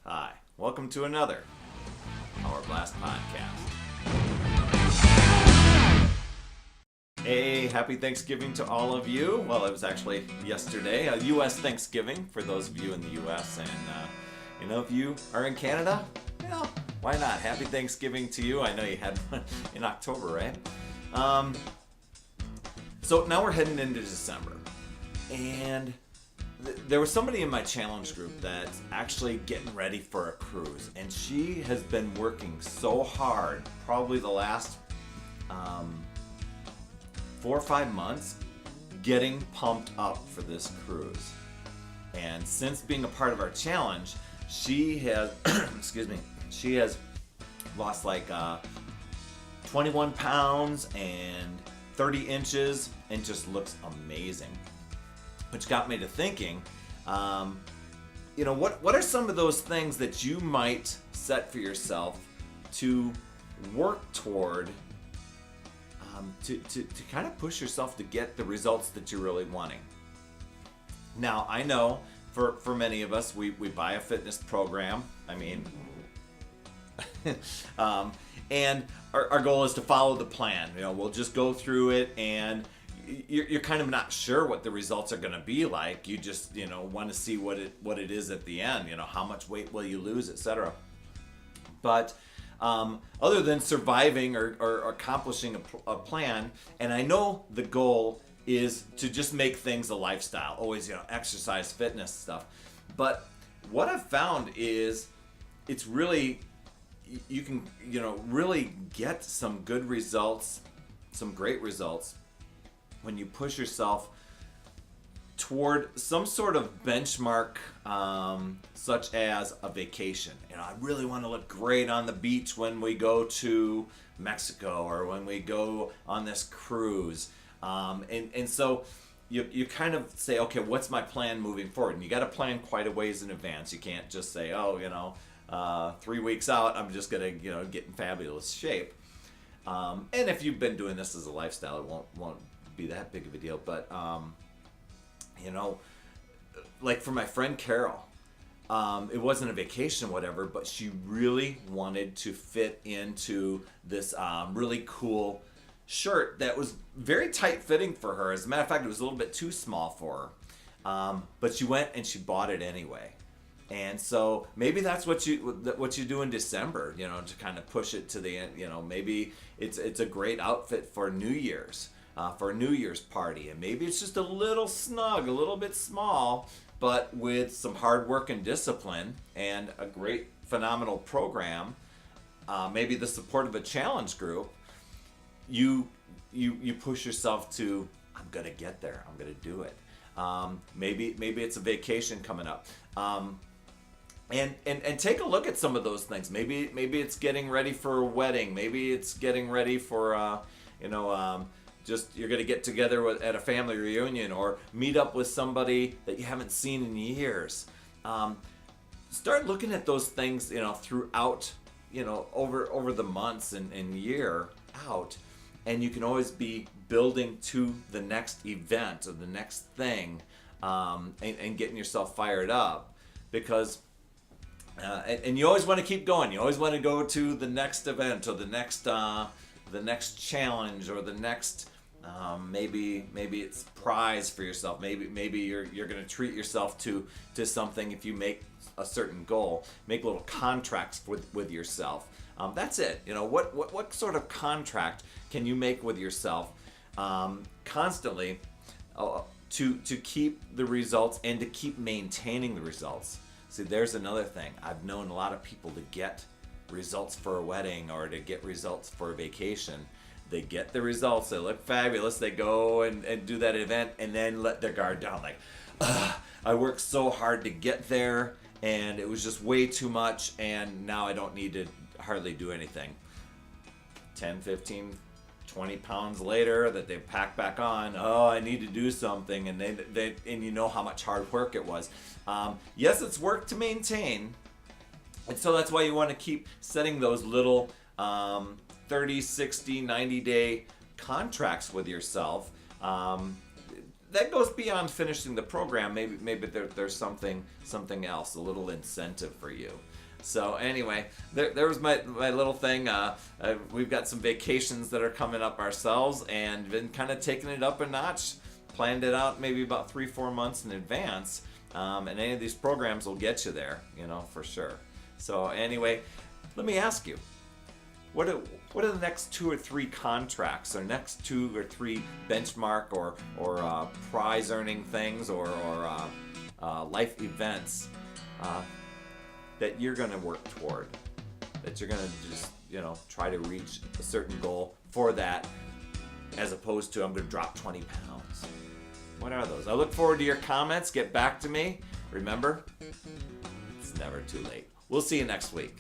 Hi, welcome to another Power Blast podcast. Hey, happy Thanksgiving to all of you. Well, it was actually yesterday, U.S. Thanksgiving for those of you in the U.S. And, if you are in Canada, why not? Happy Thanksgiving to you. I know you had one in October, right? So now we're heading into December. And there was somebody in my challenge group that's actually getting ready for a cruise. And she has been working so hard, probably the last 4 or 5 months, getting pumped up for this cruise. And since being a part of our challenge, she has, she has lost like 21 pounds and 30 inches and just looks amazing. Which got me to thinking, what are some of those things that you might set for yourself to work toward, to kind of push yourself to get the results that you're really wanting? Now, I know for many of us, we buy a fitness program. And our goal is to follow the plan. We'll just go through it, and you're kind of not sure what the results are going to be like. You just want to see what it is at the end. How much weight will you lose, etc. But other than surviving or accomplishing a plan, and I know the goal is to just make things a lifestyle. Always exercise, fitness stuff. But what I've found is it's really, you can really get some good results, some great results, when you push yourself toward some sort of benchmark, such as a vacation. I really want to look great on the beach when we go to Mexico or when we go on this cruise. And so you kind of say, okay, what's my plan moving forward? And you got to plan quite a ways in advance. You can't just say, 3 weeks out, I'm just going to get in fabulous shape. And if you've been doing this as a lifestyle, it won't be that big of a deal. But like for my friend Carol, it wasn't a vacation, whatever, but she really wanted to fit into this really cool shirt that was very tight fitting for her. As a matter of fact, it was a little bit too small for her, but she went and she bought it anyway. And so maybe that's what you do in December, to kind of push it to the end. Maybe it's a great outfit for New Year's. For a New Year's party, and maybe it's just a little snug, a little bit small, but with some hard work and discipline and a great, phenomenal program, maybe the support of a challenge group, you push yourself to, I'm gonna get there, I'm gonna do it. Maybe it's a vacation coming up, and take a look at some of those things. Maybe it's getting ready for a wedding. Maybe it's getting ready for just you're going to get together at a family reunion or meet up with somebody that you haven't seen in years. Start looking at those things, throughout, over the months and year out. And you can always be building to the next event or the next thing, and getting yourself fired up, because and you always want to keep going. You always want to go to the next event or the next challenge or the next maybe it's prize for yourself. Maybe you're going to treat yourself to something. If you make a certain goal, make little contracts with yourself. That's it. What sort of contract can you make with yourself constantly to keep the results and to keep maintaining the results? See, there's another thing. I've known a lot of people to get results for a wedding or to get results for a vacation. They get the results, they look fabulous, they go and do that event and then let their guard down, like, I worked so hard to get there and it was just way too much, and now I don't need to hardly do anything. 10, 15, 20 pounds later that they pack back on, I need to do something, and they and you know how much hard work it was. Yes, it's work to maintain, and so that's why you want to keep setting those little 30, 60, 90-day contracts with yourself. that goes beyond finishing the program. Maybe there's something else, a little incentive for you. So anyway, there was my little thing. We've got some vacations that are coming up ourselves, and been kind of taking it up a notch. Planned it out maybe about 3-4 months in advance, and any of these programs will get you there, for sure. So anyway, let me ask you, what are the next 2 or 3 contracts, or next 2 or 3 benchmark or prize earning things, or life events that you're going to work toward, that you're going to just try to reach a certain goal for that, as opposed to I'm going to drop 20 pounds? What are those? I look forward to your comments. Get back to me. Remember, it's never too late. We'll see you next week.